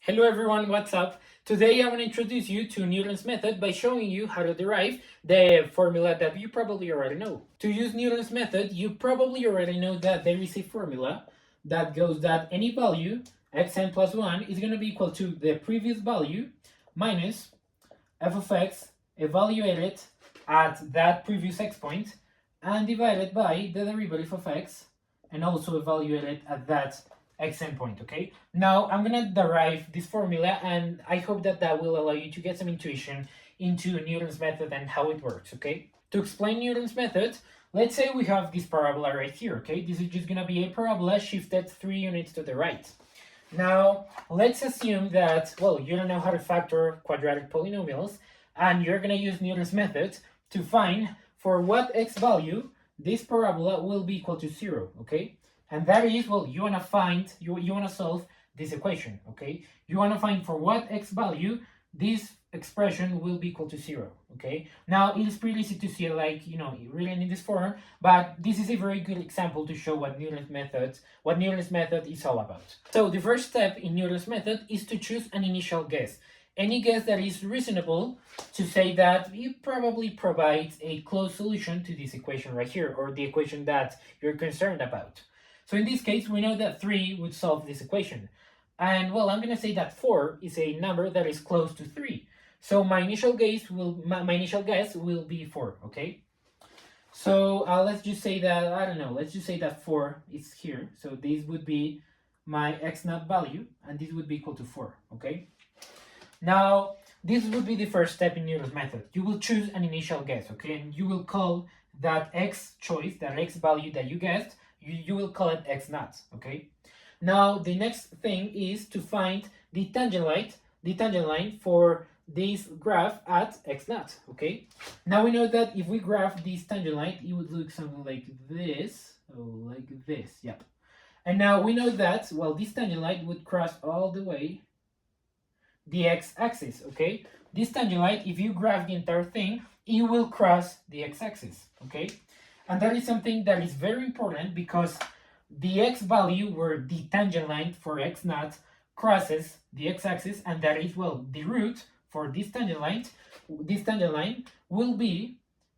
Hello everyone, what's up? Today I want to introduce you to Newton's method by showing you how to derive the formula that you probably already know. To use Newton's method, you probably already know that there is a formula that goes that any value, xn plus 1, is going to be equal to the previous value minus f of x evaluated at that previous x point and divided by the derivative of x and also evaluated at that xn point. Okay, now I'm gonna derive this formula and I hope that that will allow you to get some intuition into Newton's method and how it works. Okay, to explain Newton's method, let's say we have this parabola right here. Okay, this is just gonna be a parabola shifted 3 units to the right. Now let's assume that, well, you don't know how to factor quadratic polynomials and you're gonna use Newton's method to find for what x value this parabola will be equal to 0. Okay, and that is, well, you want to find, you want to solve this equation. Okay, you want to find for what x value this expression will be equal to 0. Okay, now it is pretty easy to see, like, written in this form, but this is a very good example to show what Newton's method is all about. So the first step in Newton's method is to choose an initial guess. Any guess that is reasonable to say that it probably provides a close solution to this equation right here, or the equation that you're concerned about. So in this case, we know that 3 would solve this equation. And, well, I'm going to say that 4 is a number that is close to 3. So my initial guess will be 4, okay? So let's just say that, I don't know, let's just say that 4 is here. So this would be my x naught value, and this would be equal to 4, okay? Now, this would be the first step in Newton's method. You will choose an initial guess, okay? And you will call that x choice, that x value that you guessed, you will call it x naught, okay? Now, the next thing is to find the tangent line for this graph at x naught, okay? Now we know that if we graph this tangent line, it would look something like this, yep. And now we know that, well, this tangent line would cross all the way the x-axis, okay? This tangent line, if you graph the entire thing, it will cross the x-axis, okay? And that is something that is very important because the x value where the tangent line for x naught crosses the x-axis, and that is, well, the root for this tangent line will be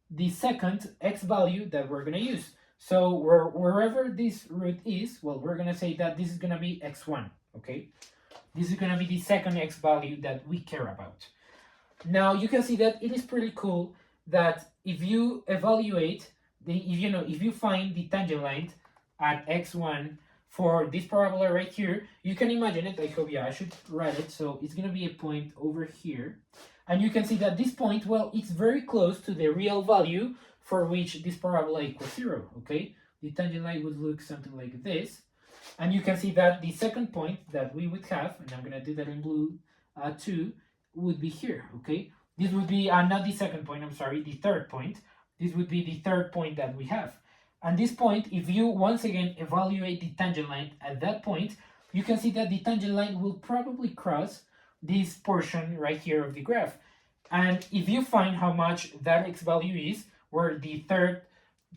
the second x value that we're going to use. So wherever this root is, well, we're going to say that this is going to be x1, okay? This is going to be the second x value that we care about. Now you can see that it is pretty cool that if you evaluate if you find the tangent line at x1 for this parabola right here, you can imagine it. I should write it. So it's going to be a point over here. And you can see that this point, well, it's very close to the real value for which this parabola equals 0, okay? The tangent line would look something like this. And you can see that the second point that we would have, and I'm going to do that in blue too, would be here, okay? This would be, not the second point, I'm sorry, the third point. This would be the third point that we have. And this point, if you once again evaluate the tangent line at that point, you can see that the tangent line will probably cross this portion right here of the graph. And if you find how much that x value is, where the third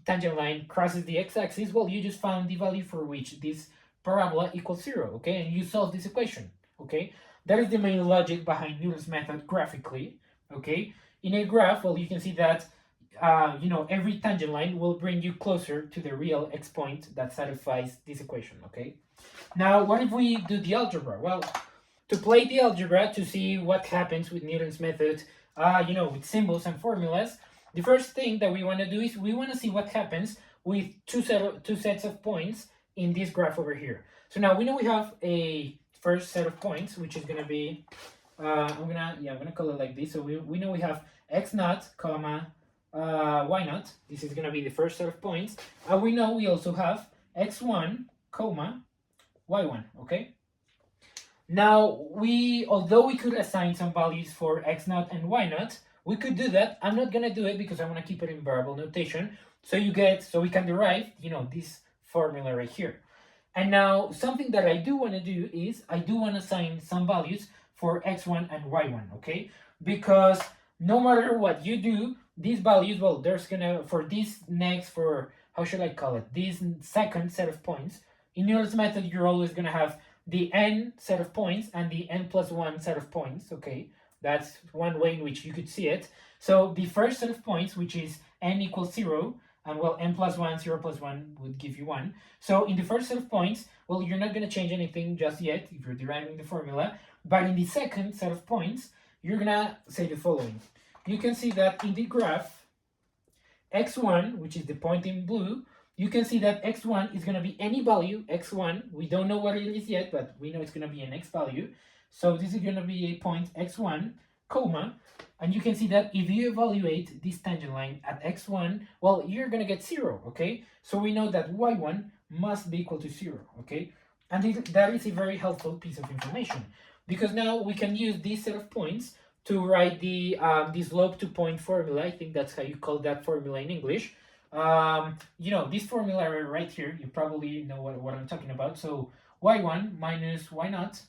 tangent line crosses the x-axis, well, you just found the value for which this parabola equals 0, okay? And you solve this equation, okay? That is the main logic behind Newton's method graphically, okay? In a graph, well, you can see that every tangent line will bring you closer to the real x point that satisfies this equation, okay? Now, what if we do the algebra? Well, to play the algebra, to see what happens with Newton's method, with symbols and formulas, the first thing that we want to do is we want to see what happens with two sets of points in this graph over here. So now we know we have a first set of points, which is going to be, I'm gonna call it like this. So we know we have x naught, comma, y naught. This is going to be the first set of points. And we know we also have x1, comma, y1, okay? Now, although we could assign some values for x naught and y naught, we could do that. I'm not going to do it because I want to keep it in variable notation. So we can derive, this formula right here. And now, something that I do want to do is I do want to assign some values for x1 and y1, okay? Because no matter what you do, these values, well, there's gonna, for this how should I call it, this second set of points, in Newton's method, you're always gonna have the n set of points and the n plus 1 set of points, okay? That's one way in which you could see it. So the first set of points, which is n equals 0, and well, n plus 1, 0 plus 1 would give you 1. So in the first set of points, well, you're not going to change anything just yet if you're deriving the formula. But in the second set of points, you're going to say the following. You can see that in the graph, x1, which is the point in blue, you can see that x1 is going to be any value, x1. We don't know what it is yet, but we know it's going to be an x value. So this is going to be a point x1, comma, and you can see that if you evaluate this tangent line at x1, well, you're going to get 0, okay? So we know that y1 must be equal to 0, okay? And that is a very helpful piece of information, because now we can use this set of points to write the slope to point formula. I think that's how you call that formula in English. You know, this formula right here, you probably know what I'm talking about. So y1 minus y0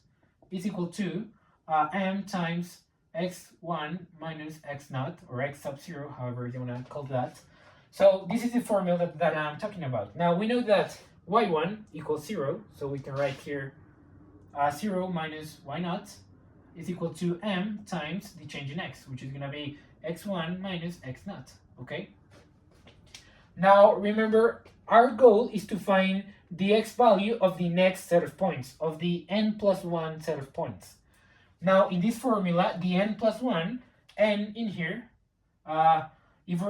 is equal to m times x1 minus x0, or x sub 0, however you want to call that. So this is the formula that I'm talking about. Now we know that y1 equals 0, so we can write here 0 minus y0 is equal to m times the change in x, which is going to be x1 minus x0, okay? Now remember, our goal is to find the x value of the next set of points, of the n plus 1 set of points. Now in this formula, the n plus 1, n in here, if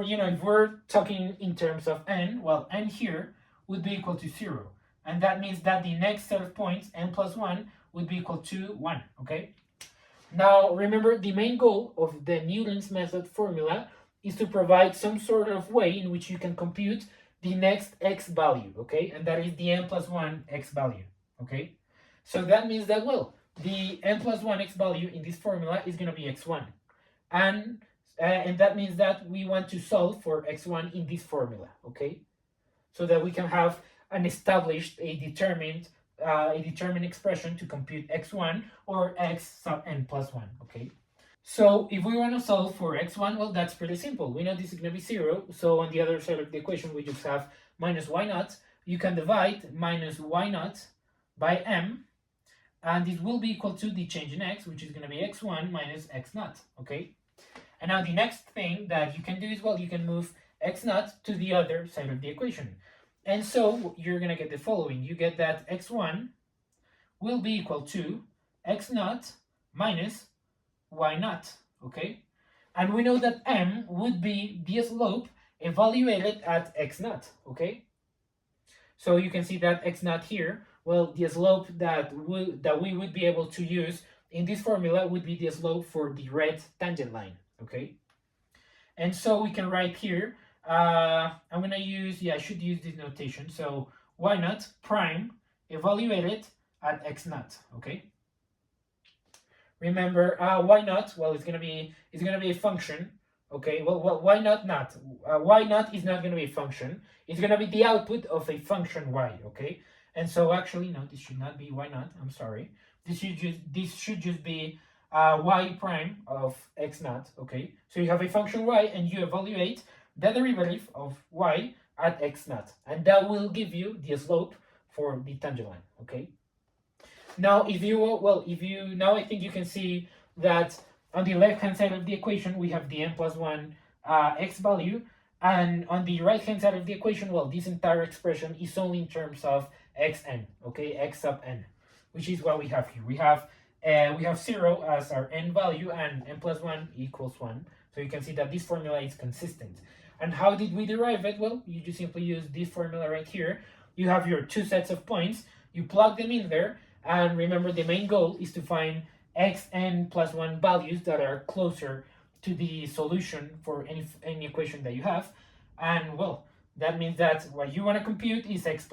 we're talking in terms of n, well, n here would be equal to 0. And that means that the next set of points, n plus 1, would be equal to 1, okay? Now remember, the main goal of the Newton's method formula is to provide some sort of way in which you can compute the next x value, okay? And that is the n plus 1 x value, okay? So that means that, well, the n plus 1 x value in this formula is going to be x1. And that means that we want to solve for x1 in this formula, okay? So that we can have an established, a determined expression to compute x1 or x sub n plus 1, okay? So if we want to solve for x1, well, that's pretty simple. We know this is going to be 0, so on the other side of the equation, we just have minus y0. You can divide minus y0 by m, and it will be equal to the change in x, which is going to be x1 minus x0, okay? And now the next thing that you can do is, well, you can move x0 to the other side of the equation. And so you're going to get the following. You get that x1 will be equal to x0 minus y0, okay? And we know that m would be the slope evaluated at x0, okay? So you can see that x0 here, well, the slope that we would be able to use in this formula would be the slope for the red tangent line, okay? And so we can write here, I should use this notation. So y0 prime evaluated at x0, okay? Remember, y0, well, it's gonna be a function, okay? Well, y0 not. Y0 is not gonna be a function. It's gonna be the output of a function y, okay? And so actually, no, this should not be y0. I'm sorry. This should just be y prime of x0, okay? So you have a function y, and you evaluate the derivative of y at x0, and that will give you the slope for the tangent line, okay? Now, now I think you can see that on the left-hand side of the equation, we have the n plus 1 x value, and on the right-hand side of the equation, well, this entire expression is only in terms of xn, okay, x sub n, which is what we have here. We have 0 as our n value, and n plus 1 equals 1. So you can see that this formula is consistent. And how did we derive it? Well, you just simply use this formula right here. You have your two sets of points, you plug them in there, and remember, the main goal is to find xn plus 1 values that are closer to the solution for any equation that you have. And well, that means that what you want to compute is x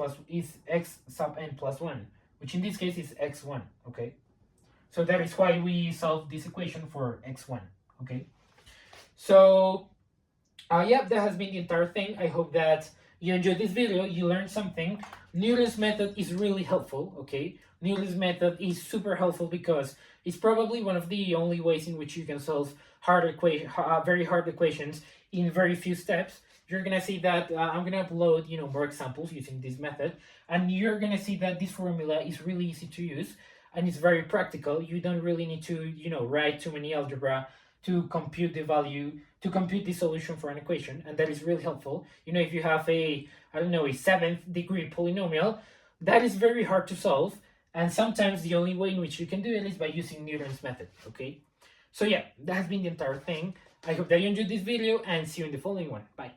sub n plus 1, which in this case is x1, okay? So that is why we solve this equation for x1, okay? So yeah, that has been the entire thing. I hope that you enjoyed this video, you learned something. Newton's method is really helpful, okay? Newton's method is super helpful because it's probably one of the only ways in which you can solve very hard equations in very few steps. you're gonna see that I'm gonna upload, more examples using this method, and you're gonna see that this formula is really easy to use and it's very practical. You don't really need to, write too many algebra to compute the value, to compute the solution for an equation, and that is really helpful. If you have a, I don't know, a 7th-degree polynomial, that is very hard to solve, and sometimes the only way in which you can do it is by using Newton's method, okay? So yeah, that has been the entire thing. I hope that you enjoyed this video, and see you in the following one. Bye.